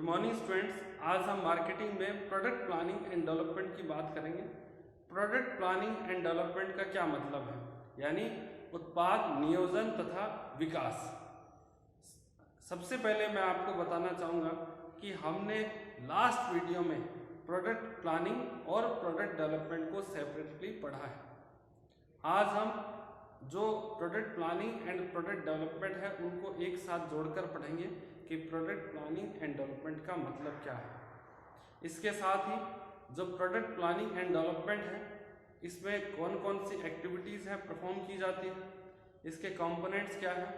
Morning students, आज हम marketing में प्रोडक्ट प्लानिंग एंड डेवलपमेंट की बात करेंगे। प्रोडक्ट प्लानिंग एंड डेवलपमेंट का क्या मतलब है, यानी उत्पाद नियोजन तथा विकास। सबसे पहले मैं आपको बताना चाहूँगा कि हमने लास्ट वीडियो में प्रोडक्ट प्लानिंग और प्रोडक्ट डेवलपमेंट को सेपरेटली पढ़ा है। आज हम जो product planning and product development है उनको एक साथ जोड़कर पढ़ेंगे कि प्रोडक्ट प्लानिंग एंड डेवलपमेंट का मतलब क्या है। इसके साथ ही जो प्रोडक्ट प्लानिंग एंड डेवलपमेंट है इसमें कौन कौन सी एक्टिविटीज़ हैं परफॉर्म की जाती है, इसके कंपोनेंट्स क्या हैं,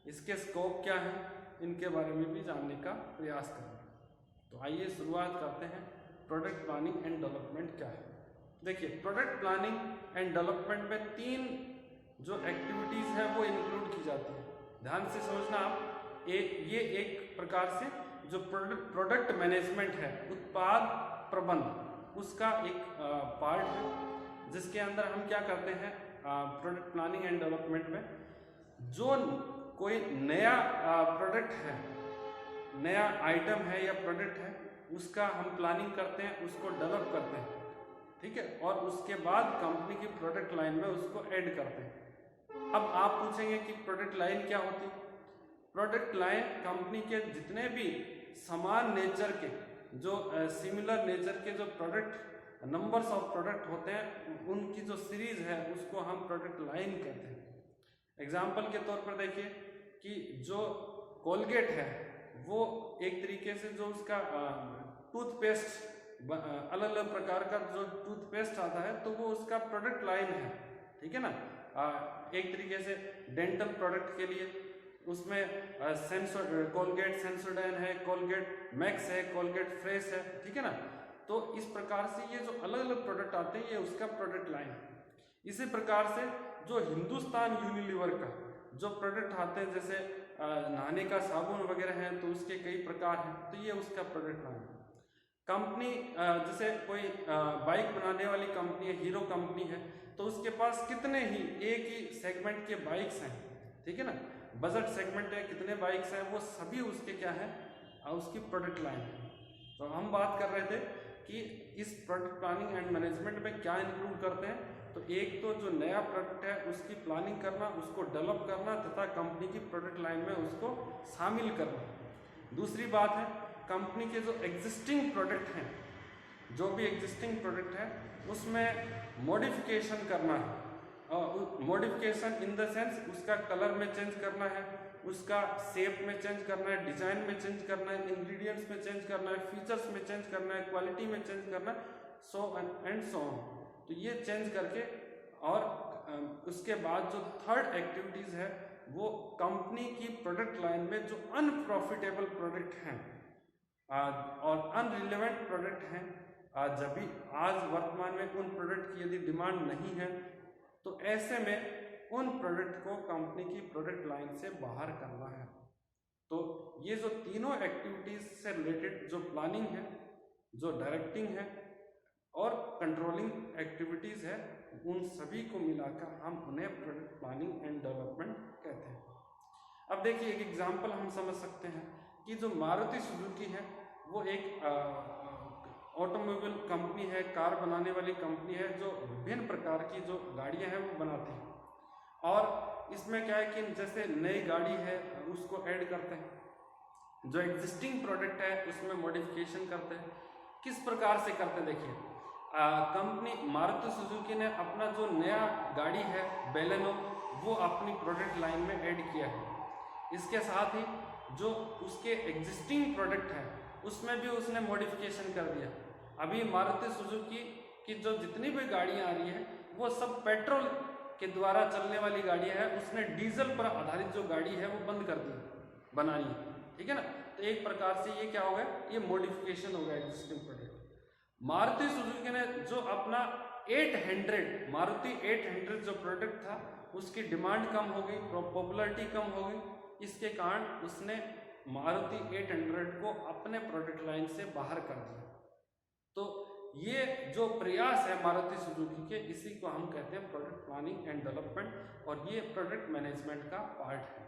इसके स्कोप क्या हैं, इनके बारे में भी जानने का प्रयास करेंगे। तो आइए शुरुआत करते हैं। प्रोडक्ट प्लानिंग एंड डेवलपमेंट क्या है। देखिए, प्रोडक्ट प्लानिंग एंड डेवलपमेंट में 3 जो एक्टिविटीज़ है वो इंक्लूड की जाती है। ध्यान से समझना आप। ये एक प्रकार से जो प्रोडक्ट मैनेजमेंट है, उत्पाद प्रबंध, उसका एक पार्ट है, जिसके अंदर हम क्या करते हैं प्रोडक्ट प्लानिंग एंड डेवलपमेंट में, जो कोई नया प्रोडक्ट है, नया आइटम है या प्रोडक्ट है, उसका हम प्लानिंग करते हैं, उसको डेवलप करते हैं, ठीक है, और उसके बाद कंपनी की प्रोडक्ट लाइन में उसको ऐड करते हैं। अब आप पूछेंगे कि प्रोडक्ट लाइन क्या होती है। प्रोडक्ट लाइन कंपनी के जितने भी समान नेचर के, जो सिमिलर नेचर के जो प्रोडक्ट, नंबर्स ऑफ प्रोडक्ट होते हैं, उनकी जो सीरीज है उसको हम प्रोडक्ट लाइन कहते हैं। एग्जाम्पल के तौर पर देखिए कि जो कोलगेट है वो एक तरीके से जो उसका टूथपेस्ट, अलग अलग प्रकार का जो टूथपेस्ट आता है तो वो उसका प्रोडक्ट लाइन है, ठीक है ना। एक तरीके से डेंटल प्रोडक्ट के लिए उसमें कोलगेट सेंसोडाइन है, कोलगेट मैक्स है, कोलगेट फ्रेश है, ठीक है ना। तो इस प्रकार से ये जो अलग अलग प्रोडक्ट आते हैं ये उसका प्रोडक्ट लाइन है। इसी प्रकार से जो हिंदुस्तान यूनिलीवर का जो प्रोडक्ट आते हैं, जैसे नहाने का साबुन वगैरह है तो उसके कई प्रकार हैं, तो ये उसका प्रोडक्ट लाइन है। कंपनी जैसे कोई बाइक बनाने वाली कंपनी है, हीरो कंपनी है, तो उसके पास कितने ही एक ही सेगमेंट के बाइक्स हैं, ठीक है ना। बजट सेगमेंट है, कितने बाइक्स हैं, वो सभी उसके क्या है, उसकी प्रोडक्ट लाइन है। तो हम बात कर रहे थे कि इस प्रोडक्ट प्लानिंग एंड मैनेजमेंट में क्या इंक्लूड करते हैं। तो एक तो जो नया प्रोडक्ट है उसकी प्लानिंग करना, उसको डेवलप करना तथा कंपनी की प्रोडक्ट लाइन में उसको शामिल करना। दूसरी बात है कंपनी के जो एग्जिस्टिंग प्रोडक्ट हैं, जो भी एग्जिस्टिंग प्रोडक्ट है उसमें मॉडिफिकेशन करना है। मॉडिफिकेशन इन द सेंस उसका कलर में चेंज करना है, उसका शेप में चेंज करना है, डिजाइन में चेंज करना है, इंग्रेडिएंट्स में चेंज करना है, फीचर्स में चेंज करना है, क्वालिटी में चेंज करना है, सो एंड सो ऑन। तो ये चेंज करके, और उसके बाद जो थर्ड एक्टिविटीज है वो कंपनी की प्रोडक्ट लाइन में जो अनप्रॉफिटेबल प्रोडक्ट हैं और अनरिलेवेंट प्रोडक्ट हैं, जब भी आज वर्तमान में उन प्रोडक्ट की यदि डिमांड नहीं है तो ऐसे में उन प्रोडक्ट को कंपनी की प्रोडक्ट लाइन से बाहर करना है। तो ये जो तीनों एक्टिविटीज से रिलेटेड जो प्लानिंग है, जो डायरेक्टिंग है और कंट्रोलिंग एक्टिविटीज है, उन सभी को मिलाकर हम उन्हें प्रोडक्ट प्लानिंग एंड डेवलपमेंट कहते हैं। अब देखिए, एक एग्जांपल हम समझ सकते हैं कि जो मारुति सुजुकी है वो एक ऑटोमोबाइल कंपनी है, कार बनाने वाली कंपनी है, जो विभिन्न प्रकार की जो गाड़ियां हैं वो बनाती है। और इसमें क्या है कि जैसे नई गाड़ी है उसको ऐड करते हैं, जो एग्जिस्टिंग प्रोडक्ट है उसमें मॉडिफिकेशन करते हैं। किस प्रकार से करते हैं, देखिए, कंपनी मारुति सुजुकी ने अपना जो नया गाड़ी है बेलेनो, वो अपनी प्रोडक्ट लाइन में ऐड किया है। इसके साथ ही जो उसके एग्जिस्टिंग प्रोडक्ट है उसमें भी उसने मॉडिफिकेशन कर दिया। अभी मारुति सुजुकी की जो जितनी भी गाड़ियां आ रही है वो सब पेट्रोल के द्वारा चलने वाली गाड़ियां हैं, उसने डीजल पर आधारित जो गाड़ी है वो बंद कर दी बनानी, ठीक है ना। तो एक प्रकार से ये क्या हो गया, ये मॉडिफिकेशन हो गया एग्जिस्टिंग प्रोडक्ट। मारुति सुजुकी ने जो अपना 800 मारुति 800 जो प्रोडक्ट था उसकी डिमांड कम हो गई, पॉपुलरिटी कम हो गई, इसके कारण उसने मारुति 800 को अपने प्रोडक्ट लाइन से बाहर कर दिया। तो ये जो प्रयास है मारुति सुजुकी के, इसी को हम कहते हैं प्रोडक्ट प्लानिंग एंड डेवलपमेंट, और ये प्रोडक्ट मैनेजमेंट का पार्ट है।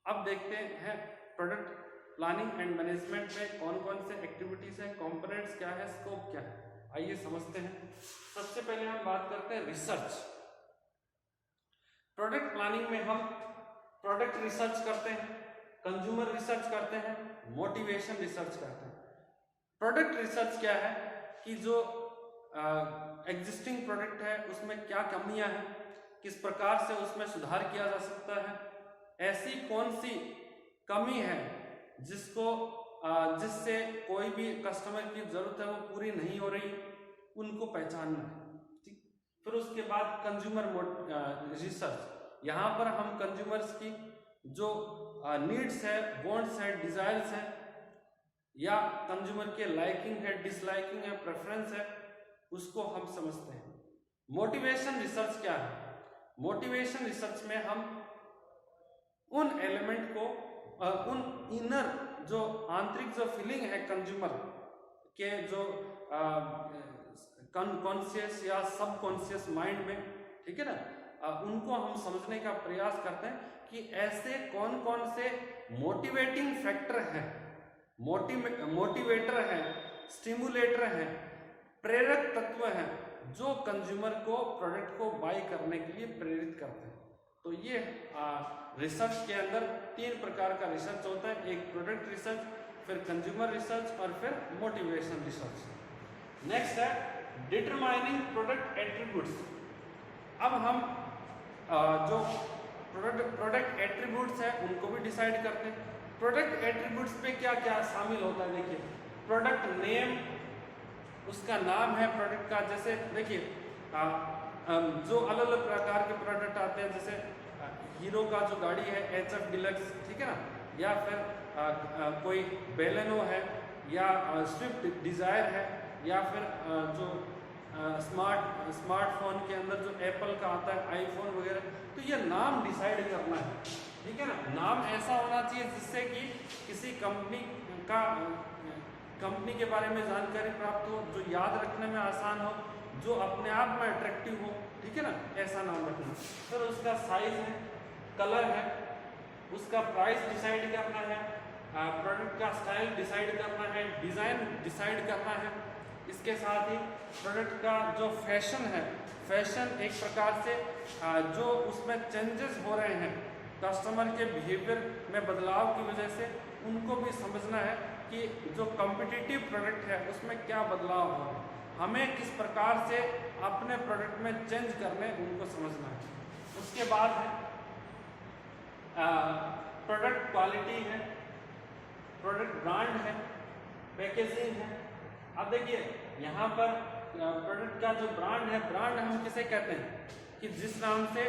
अब देखते हैं प्रोडक्ट प्लानिंग एंड मैनेजमेंट में कौन कौन से एक्टिविटीज हैं, कंपोनेंट्स क्या है, स्कोप क्या है, आइए समझते हैं। सबसे पहले हम बात करते हैं रिसर्च। प्रोडक्ट प्लानिंग में हम प्रोडक्ट रिसर्च करते हैं, कंज्यूमर रिसर्च करते हैं, मोटिवेशन रिसर्च करते हैं। प्रोडक्ट रिसर्च क्या है कि जो एग्जिस्टिंग प्रोडक्ट है उसमें क्या कमियां हैं, किस प्रकार से उसमें सुधार किया जा सकता है, ऐसी कौन सी कमी है जिससे कोई भी कस्टमर की जरूरत है वो पूरी नहीं हो रही, उनको पहचानना है। ठीक, फिर उसके बाद कंज्यूमर रिसर्च, यहाँ पर हम कंज्यूमर्स की जो नीड्स है, वांट्स है, डिजायर्स है, या कंज्यूमर के लाइकिंग है, डिसलाइकिंग है, प्रेफरेंस है, उसको हम समझते हैं। मोटिवेशन रिसर्च क्या है? मोटिवेशन रिसर्च में हम उन एलिमेंट को उन इनर जो आंतरिक जो फीलिंग है कंज्यूमर के, जो कॉन्शियस या सबकॉन्शियस माइंड में, ठीक है ना, उनको हम समझने का प्रयास करते हैं कि ऐसे कौन कौन से मोटिवेटिंग फैक्टर हैं, मोटिवेटर है, स्टिमुलेटर है, प्रेरक तत्व है जो कंज्यूमर को प्रोडक्ट को बाय करने के लिए प्रेरित करते हैं। तो ये रिसर्च के अंदर 3 प्रकार का रिसर्च होता है, एक प्रोडक्ट रिसर्च, फिर कंज्यूमर रिसर्च और फिर मोटिवेशन रिसर्च। नेक्स्ट है डिटरमाइनिंग प्रोडक्ट एट्रीब्यूट्स। अब हम जो प्रोडक्ट एट्रीब्यूट्स है उनको भी डिसाइड करते हैं। प्रोडक्ट एट्रीब्यूट्स पे क्या क्या शामिल होता है, देखिए प्रोडक्ट नेम, उसका नाम है प्रोडक्ट का, जैसे देखिए जो अलग अलग प्रकार के प्रोडक्ट आते हैं, जैसे हीरो का जो गाड़ी है HF डिलक्स, ठीक है ना, या फिर कोई बेलेनो है, या स्विफ्ट डिजायर है, या फिर जो स्मार्टफोन के अंदर जो एप्पल का आता है, आईफोन वगैरह। तो ये नाम डिसाइड करना है, ठीक है ना, नाम ऐसा होना चाहिए जिससे कि किसी कंपनी के बारे में जानकारी प्राप्त हो, जो याद रखने में आसान हो, जो अपने आप में अट्रैक्टिव हो, ठीक है ना, ऐसा नाम रखना। फिर उसका साइज है, कलर है, उसका प्राइस डिसाइड करना है, प्रोडक्ट का स्टाइल डिसाइड करना है, डिज़ाइन डिसाइड करना है। इसके साथ ही प्रोडक्ट का जो फैशन है, फैशन एक प्रकार से जो उसमें चेंजेस हो रहे हैं कस्टमर के बिहेवियर में बदलाव की वजह से, उनको भी समझना है कि जो कॉम्पिटिटिव प्रोडक्ट है उसमें क्या बदलाव हो रहा है, हमें किस प्रकार से अपने प्रोडक्ट में चेंज करने, उनको समझना है। उसके बाद है प्रोडक्ट क्वालिटी है, प्रोडक्ट ब्रांड है, पैकेजिंग है। अब देखिए यहाँ पर प्रोडक्ट का जो ब्रांड है, ब्रांड हम किसे कहते हैं कि जिस नाम से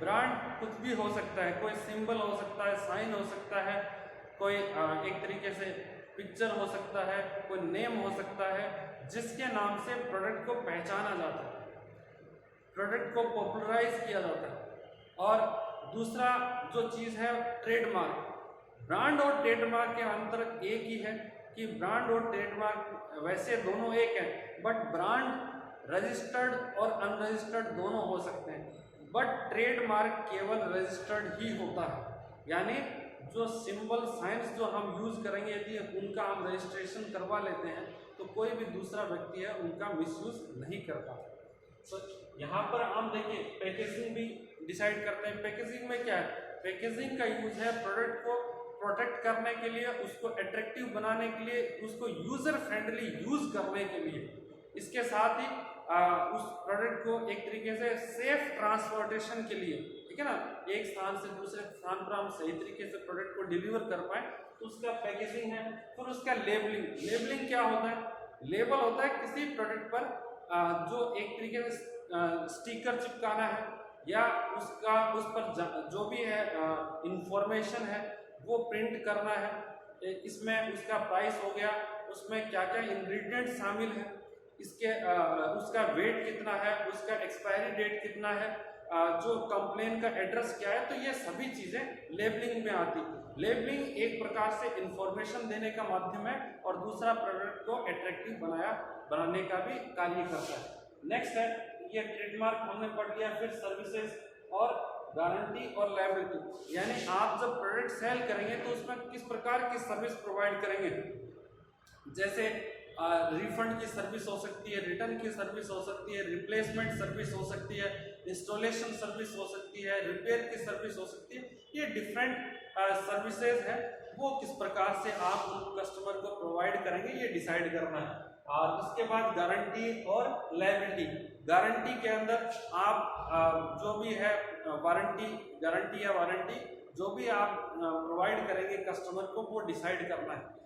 ब्रांड कुछ भी हो सकता है, कोई सिंबल हो सकता है, साइन हो सकता है, कोई एक तरीके से पिक्चर हो सकता है, कोई नेम हो सकता है, जिसके नाम से प्रोडक्ट को पहचाना जाता है, प्रोडक्ट को पॉपुलराइज किया जाता है। और दूसरा जो चीज़ है ट्रेडमार्क। ब्रांड और ट्रेडमार्क के अंतर एक ही है कि ब्रांड और ट्रेडमार्क वैसे दोनों एक है, बट ब्रांड रजिस्टर्ड और अनरजिस्टर्ड दोनों हो सकते हैं, बट ट्रेडमार्क केवल रजिस्टर्ड ही होता है। यानी जो सिंबल साइंस जो हम यूज करेंगे यदि उनका हम रजिस्ट्रेशन करवा लेते हैं तो कोई भी दूसरा व्यक्ति है उनका मिसयूज नहीं कर पाता। तो यहाँ पर हम देखिए पैकेजिंग भी डिसाइड करते हैं। पैकेजिंग में क्या है, पैकेजिंग का यूज है प्रोडक्ट को प्रोटेक्ट करने के लिए, उसको अट्रैक्टिव बनाने के लिए, उसको यूजर फ्रेंडली यूज करने के लिए। इसके साथ ही उस प्रोडक्ट को एक तरीके से सेफ ट्रांसपोर्टेशन के लिए, ठीक है ना, एक स्थान से दूसरे स्थान पर हम सही तरीके से प्रोडक्ट को डिलीवर कर पाए, तो उसका पैकेजिंग है। फिर उसका लेबलिंग। लेबलिंग क्या होता है, लेबल होता है किसी प्रोडक्ट पर जो एक तरीके से स्टिकर चिपकाना है या उस पर जो भी है इंफॉर्मेशन है वो प्रिंट करना है। इसमें उसका प्राइस हो गया, उसमें क्या क्या इंग्रेडिएंट शामिल है, इसके उसका वेट कितना है, उसका एक्सपायरी डेट कितना है, जो कंप्लेन का एड्रेस क्या है, तो ये सभी चीज़ें लेबलिंग में आती है। लेबलिंग एक प्रकार से इंफॉर्मेशन देने का माध्यम है और दूसरा प्रोडक्ट को अट्रैक्टिव बनाने का भी कार्य करता है। नेक्स्ट है ये ट्रेडमार्क हमने पढ़ लिया। फिर सर्विसेज, और गारंटी और लायबिलिटी, यानी आप जब प्रोडक्ट सेल करेंगे तो उसमें किस प्रकार की सर्विस प्रोवाइड करेंगे, जैसे रिफंड की सर्विस हो सकती है, रिटर्न की सर्विस हो सकती है, रिप्लेसमेंट सर्विस हो सकती है, इंस्टॉलेशन सर्विस हो सकती है, रिपेयर की सर्विस हो सकती है। ये डिफरेंट सर्विसेज है, वो किस प्रकार से आप उन कस्टमर को प्रोवाइड करेंगे ये डिसाइड करना है। और उसके बाद गारंटी और लायबिलिटी, गारंटी के अंदर आप जो भी है वारंटी, गारंटी या वारंटी जो भी आप प्रोवाइड करेंगे कस्टमर को वो डिसाइड करना है।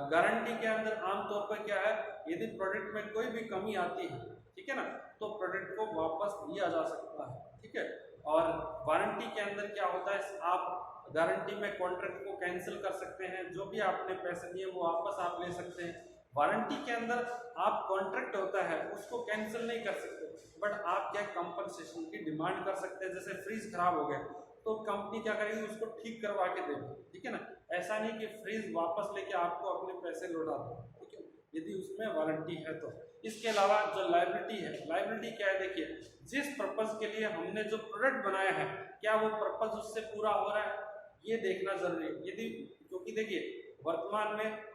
गारंटी के अंदर आमतौर पर क्या है, यदि प्रोडक्ट में कोई भी कमी आती है, ठीक है ना, तो प्रोडक्ट को वापस दिया जा सकता है, ठीक है। और वारंटी के अंदर क्या होता है, आप गारंटी में कॉन्ट्रैक्ट को कैंसिल कर सकते हैं, जो भी आपने पैसे दिए वो वापस आप ले सकते हैं। वारंटी के अंदर आप कॉन्ट्रैक्ट होता है उसको कैंसिल नहीं कर सकते, बट आप क्या कंपनसेशन की डिमांड कर सकते हैं। जैसे फ्रीज खराब हो गया तो कंपनी क्या करेगी, उसको ठीक करवा के देगी, ठीक है ना। ऐसा नहीं कि फ्रीज वापस लेके आपको अपने पैसे लौटा दो, ठीक है, यदि उसमें वारंटी है तो। इसके अलावा जो लायबिलिटी है, लायबिलिटी क्या है, देखिए जिस पर्पज के लिए हमने जो प्रोडक्ट बनाया है क्या वो पर्पज उससे पूरा हो रहा है, ये देखना जरूरी है। यदि क्योंकि देखिए वर्तमान में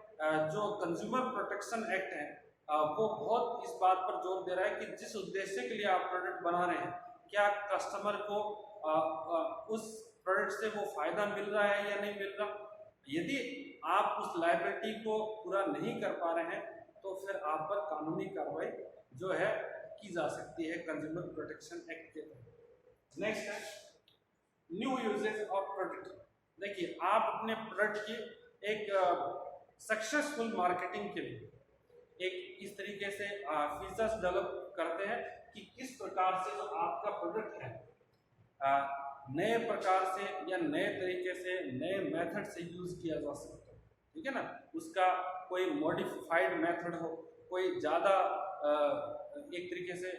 जो कंज्यूमर प्रोटेक्शन एक्ट है वो बहुत इस बात पर जोर दे रहा है कि जिस उद्देश्य के लिए आप प्रोडक्ट बना रहे हैं क्या कस्टमर को उस प्रोडक्ट से वो फायदा मिल रहा है या नहीं मिल रहा। यदि आप उस लायबिलिटी को पूरा नहीं कर पा रहे हैं तो फिर आप पर कानूनी कार्रवाई जो है की जा सकती है कंज्यूमर प्रोटेक्शन एक्ट के तहत। नेक्स्ट है न्यू यूजेज ऑफ प्रोडक्ट। देखिए आप अपने प्रोडक्ट की एक सक्सेसफुल मार्केटिंग के लिए एक इस तरीके से फीचर्स डेवलप करते हैं कि किस प्रकार से जो आपका प्रोडक्ट है नए प्रकार से या नए तरीके से नए मेथड से यूज किया जा सकता है, ठीक है ना। उसका कोई मॉडिफाइड मेथड हो, कोई ज़्यादा एक तरीके से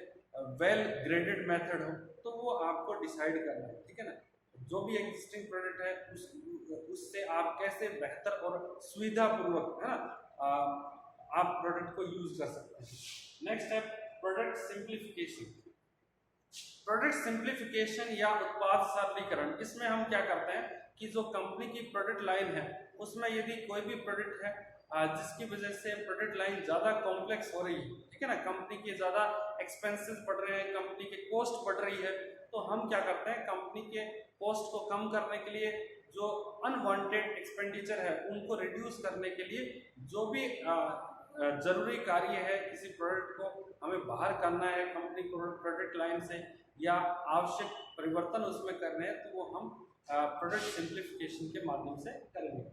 वेल ग्रेडेड मेथड हो, तो वो आपको डिसाइड करना है, ठीक है ना। जो भी एग्जिस्टिंग प्रोडक्ट है उससे आप कैसे बेहतर और सुविधापूर्वक, है ना, आप प्रोडक्ट को यूज कर सकते हैं। नेक्स्ट है प्रोडक्ट सिंप्लीफिकेशन। प्रोडक्ट सिंप्लीफिकेशन या उत्पाद सरलीकरण, इसमें हम क्या करते हैं कि जो कंपनी की प्रोडक्ट लाइन है उसमें यदि कोई भी प्रोडक्ट है जिसकी वजह से प्रोडक्ट लाइन ज़्यादा कॉम्प्लेक्स हो रही है, ठीक है ना, कंपनी के ज़्यादा एक्सपेंसेस बढ़ रहे हैं, कंपनी की कॉस्ट बढ़ रही है, तो हम क्या करते हैं कंपनी के कॉस्ट को कम करने के लिए जो अनवांटेड एक्सपेंडिचर है उनको रिड्यूस करने के लिए जो भी जरूरी कार्य है किसी प्रोडक्ट को हमें बाहर करना है कंपनी प्रोडक्ट लाइन से या आवश्यक परिवर्तन उसमें करने हैं तो वो हम प्रोडक्ट सिंप्लीफिकेशन के माध्यम से करेंगे।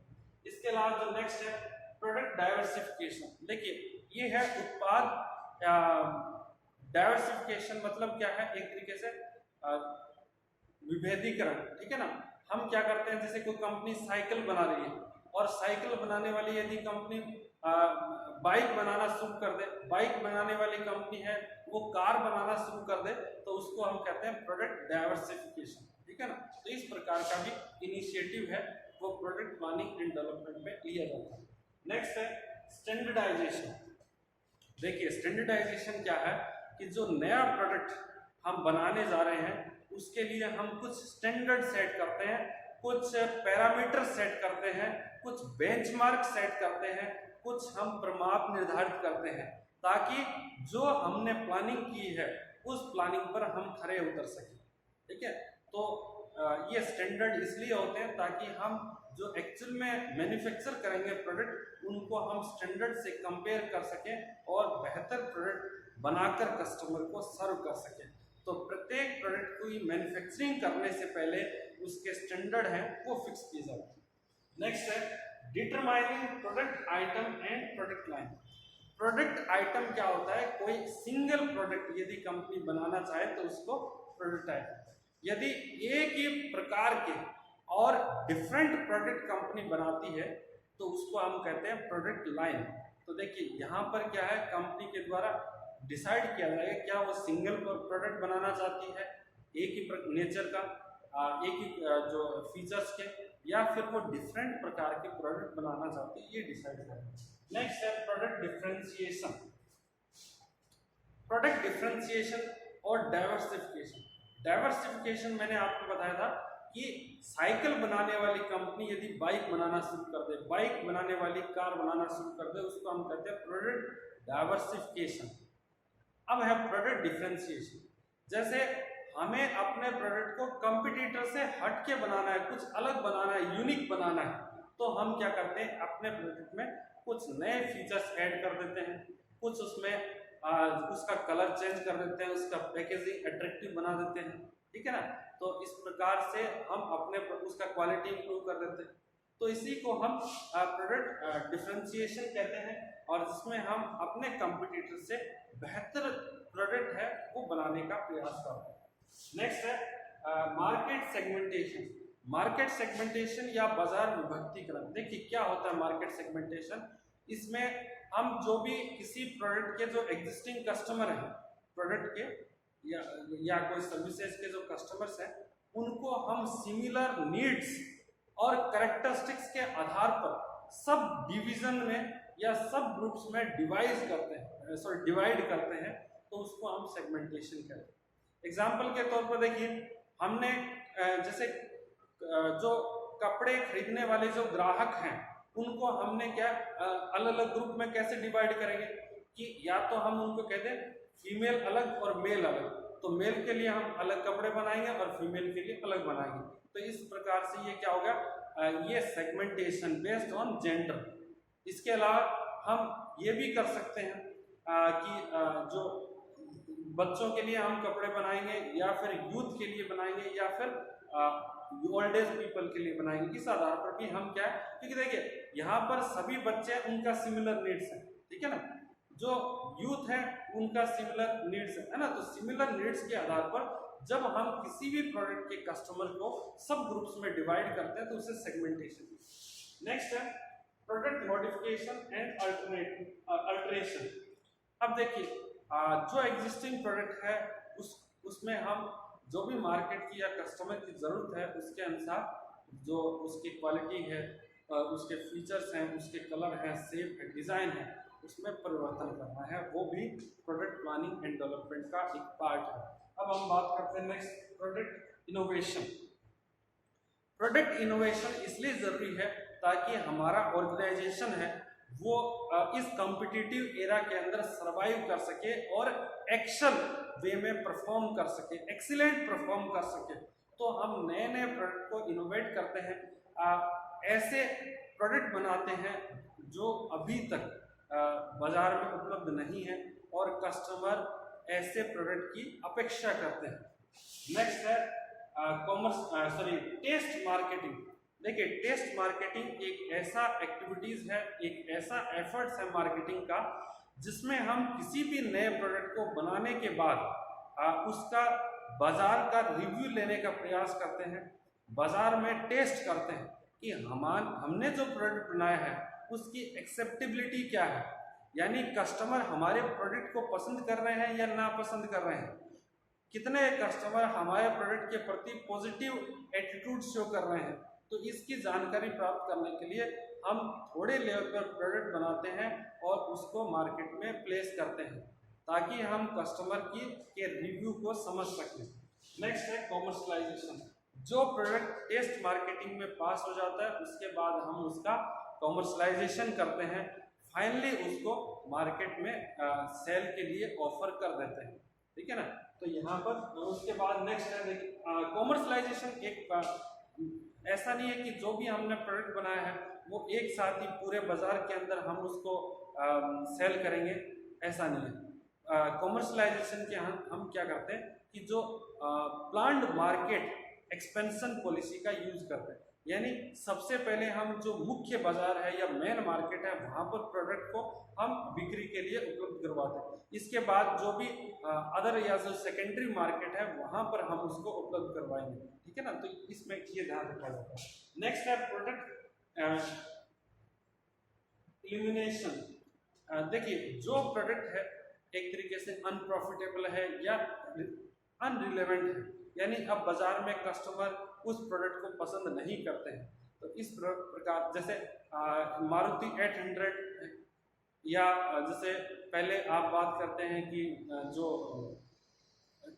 इसके अलावा जो नेक्स्ट है प्रोडक्ट डाइवर्सिफिकेशन। देखिए ये है उत्पाद डाइवर्सिफिकेशन, मतलब क्या है, एक तरीके से विभेदीकरण, ठीक है ना। हम क्या करते हैं जैसे कोई कंपनी साइकिल बना रही है और साइकिल बनाने वाली यदि कंपनी बाइक बनाना शुरू कर दे, बाइक बनाने वाली कंपनी है वो कार बनाना शुरू कर दे, तो उसको हम कहते हैं प्रोडक्ट डाइवर्सिफिकेशन, ठीक है ना। तो इस प्रकार का भी इनिशिएटिव है वो प्रोडक्ट प्लानिंग एंड डेवलपमेंट में लिया जाता है। नेक्स्ट है स्टैंडर्डाइजेशन। देखिए स्टैंडर्डाइजेशन क्या है कि जो नया प्रोडक्ट हम बनाने जा रहे हैं उसके लिए हम कुछ स्टैंडर्ड सेट करते हैं, कुछ पैरामीटर सेट करते हैं, कुछ बेंचमार्क सेट करते हैं, कुछ हम प्रमाप निर्धारित करते हैं ताकि जो हमने प्लानिंग की है उस प्लानिंग पर हम खरे उतर सकें, ठीक है। तो ये स्टैंडर्ड इसलिए होते हैं ताकि हम जो एक्चुअल में मैन्युफैक्चर करेंगे प्रोडक्ट उनको हम स्टैंडर्ड से कंपेयर कर सकें और बेहतर प्रोडक्ट बनाकर कस्टमर को सर्व कर सकें। तो प्रत्येक प्रोडक्ट की मैन्युफैक्चरिंग करने से पहले उसके स्टैंडर्ड हैं वो फिक्स किए जाते हैं। नेक्स्ट है determining product item and product line. Product item क्या होता है, कोई सिंगल प्रोडक्ट यदि कंपनी बनाना चाहे तो उसको प्रोडक्ट आइटम, यदि एक ही प्रकार के और डिफरेंट प्रोडक्ट कंपनी बनाती है तो उसको हम कहते हैं प्रोडक्ट लाइन। तो देखिए यहाँ पर क्या है, कंपनी के द्वारा डिसाइड किया जाएगा क्या वो सिंगल प्रोडक्ट बनाना चाहती है एक ही नेचर का, एक ही जो फीचर्स के, या फिर वो डिफरेंट प्रकार के प्रोडक्ट बनाना चाहती है, ये डिसाइड करें। नेक्स्ट है प्रोडक्ट डिफरेंशिएशन। प्रोडक्ट डिफरेंशिएशन और डाइवर्सिफिकेशन। डाइवर्सिफिकेशन मैंने आपको बताया था कि साइकिल बनाने वाली कंपनी यदि बाइक बनाना शुरू कर दे, बाइक बनाने वाली कार बनाना शुरू कर दे, उसको हम कहते हैं प्रोडक्ट डाइवर्सिफिकेशन। अब है प्रोडक्ट डिफरेंशिएशन। जैसे हमें अपने प्रोडक्ट को कंपटीटर से हट के बनाना है, कुछ अलग बनाना है, यूनिक बनाना है, तो हम क्या करते हैं, अपने प्रोडक्ट में कुछ नए फीचर्स ऐड कर देते हैं, कुछ उसमें उसका कलर चेंज कर देते हैं, उसका पैकेजिंग अट्रैक्टिव बना देते हैं, ठीक है ना। तो इस प्रकार से हम अपने उसका क्वालिटी इंप्रूव कर देते हैं। तो इसी को हम प्रोडक्ट डिफरेंशिएशन कहते हैं, और जिसमें हम अपने कंपटीटर से बेहतर प्रोडक्ट है वो बनाने का प्रयास करते हैं। नेक्स्ट है मार्केट सेगमेंटेशन। मार्केट सेगमेंटेशन या बाजार विभक्तिकरण। देखिए क्या होता है मार्केट सेगमेंटेशन। इसमें हम जो भी किसी प्रोडक्ट के जो एग्जिस्टिंग कस्टमर हैं प्रोडक्ट के या कोई सर्विसेज के जो कस्टमर्स हैं, उनको हम सिमिलर नीड्स और कैरेक्टरिस्टिक्स के आधार पर सब डिवीजन में या सब ग्रुप्स में डिवाइड करते हैं, तो उसको हम सेगमेंटेशन कहते हैं। एग्जाम्पल के तौर पर देखिए, हमने जैसे जो कपड़े खरीदने वाले जो ग्राहक हैं, उनको हमने क्या अलग अलग ग्रुप में कैसे डिवाइड करेंगे कि या तो हम उनको कहते हैं फीमेल अलग और मेल अलग, तो मेल के लिए हम अलग कपड़े बनाएंगे और फीमेल के लिए अलग बनाएंगे। तो इस प्रकार से ये क्या होगा, ये सेगमेंटेशन बेस्ड ऑन जेंडर। इसके अलावा हम ये भी कर सकते हैं कि जो बच्चों के लिए हम कपड़े बनाएंगे या फिर यूथ के लिए बनाएंगे या फिर ओल्ड एज पीपल के लिए बनाएंगे। इस आधार पर भी हम क्या है, क्योंकि देखिए यहाँ पर सभी बच्चे उनका सिमिलर नीड्स है, ठीक है ना, जो यूथ है उनका सिमिलर नीड्स है ना। तो सिमिलर नीड्स के आधार पर जब हम किसी भी प्रोडक्ट के कस्टमर को सब ग्रुप्स में डिवाइड करते हैं तो उसे सेगमेंटेशन। नेक्स्ट है प्रोडक्ट मॉडिफिकेशन एंड अल्टरेशन। अब देखिए जो एग्जिस्टिंग प्रोडक्ट है उसमें हम जो भी मार्केट की या कस्टमर की ज़रूरत है उसके अनुसार जो उसकी क्वालिटी है, उसके फीचर्स हैं, उसके कलर हैं, शेप है, डिज़ाइन है, उसमें परिवर्तन करना है, वो भी प्रोडक्ट प्लानिंग एंड डेवलपमेंट का एक पार्ट है। अब हम बात करते हैं next product innovation. Product innovation इसलिए ज़रूरी है ताकि हमारा ऑर्गेनाइजेशन है वो इस कॉम्पिटिटिव एरा के अंदर सर्वाइव कर सके और एक्शन वे में परफॉर्म कर सके, एक्सीलेंट परफॉर्म कर सके। तो हम नए नए प्रोडक्ट को इनोवेट करते हैं, ऐसे प्रोडक्ट बनाते हैं जो अभी तक बाजार में उपलब्ध नहीं है और कस्टमर ऐसे प्रोडक्ट की अपेक्षा करते हैं। नेक्स्ट है टेस्ट मार्केटिंग। देखिए टेस्ट मार्केटिंग एक ऐसा एक्टिविटीज है, एक ऐसा एफर्ट्स है मार्केटिंग का, जिसमें हम किसी भी नए प्रोडक्ट को बनाने के बाद उसका बाजार का रिव्यू लेने का प्रयास करते हैं, बाजार में टेस्ट करते हैं कि हमने जो प्रोडक्ट बनाया है उसकी एक्सेप्टेबिलिटी क्या है, यानी कस्टमर हमारे प्रोडक्ट को पसंद कर रहे हैं या नापसंद कर रहे हैं, कितने कस्टमर हमारे प्रोडक्ट के प्रति पॉजिटिव एटीट्यूड शो कर रहे हैं। तो इसकी जानकारी प्राप्त करने के लिए हम थोड़े लेवल पर प्रोडक्ट बनाते हैं और उसको मार्केट में प्लेस करते हैं ताकि हम कस्टमर के रिव्यू को समझ सकें। नेक्स्ट है कॉमर्शलाइजेशन। जो प्रोडक्ट टेस्ट मार्केटिंग में पास हो जाता है उसके बाद हम उसका कॉमर्शलाइजेशन करते हैं, फाइनली उसको मार्केट में सेल के लिए ऑफर कर देते हैं, ठीक है ना। तो यहाँ पर उसके बाद नेक्स्ट है कॉमर्शलाइजेशन। एक ऐसा नहीं है कि जो भी हमने प्रोडक्ट बनाया है वो एक साथ ही पूरे बाजार के अंदर हम उसको सेल करेंगे, ऐसा नहीं है। कॉमर्शलाइजेशन के हम क्या करते हैं कि जो प्लान्ड मार्केट एक्सपेंशन पॉलिसी का यूज करते हैं, यानी सबसे पहले हम जो मुख्य बाजार है या मेन मार्केट है वहाँ पर प्रोडक्ट को हम बिक्री के लिए उपलब्ध करवाते हैं। इसके बाद जो भी अदर या जो सेकेंडरी मार्केट है वहाँ पर हम उसको उपलब्ध करवाएंगे, ठीक है ना। तो इसमें ये ध्यान रखा जाता है। नेक्स्ट है प्रोडक्ट एलिमिनेशन। देखिए जो प्रोडक्ट है एक तरीके से अनप्रॉफिटेबल है या अनरिलेवेंट है, यानी अब बाजार में कस्टमर उस प्रोडक्ट को पसंद नहीं करते हैं, तो इस प्रकार जैसे मारुति 800 या जैसे पहले आप बात करते हैं कि जो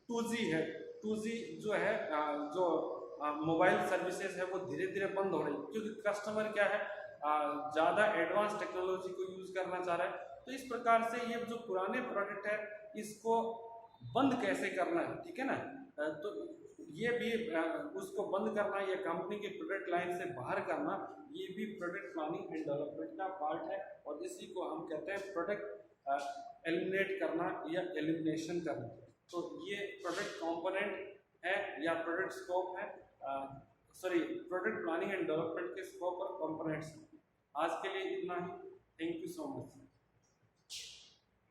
2G है, 2G जो है जो मोबाइल सर्विसेज है वो धीरे धीरे बंद हो रही है, क्योंकि कस्टमर क्या है ज़्यादा एडवांस टेक्नोलॉजी को यूज़ करना चाह रहा है। तो इस प्रकार से ये जो पुराने प्रोडक्ट है इसको बंद कैसे करना है, ठीक है ना। तो ये भी उसको बंद करना या कंपनी की प्रोडक्ट लाइन से बाहर करना, ये भी प्रोडक्ट प्लानिंग एंड डेवलपमेंट का पार्ट है, और इसी को हम कहते हैं प्रोडक्ट एलिमिनेट करना या एलिमिनेशन करना। तो ये प्रोडक्ट कंपोनेंट है या प्रोडक्ट स्कोप है, प्रोडक्ट प्लानिंग एंड डेवलपमेंट के स्कोप और कंपोनेंट्स। आज के लिए इतना ही। Thank you so much.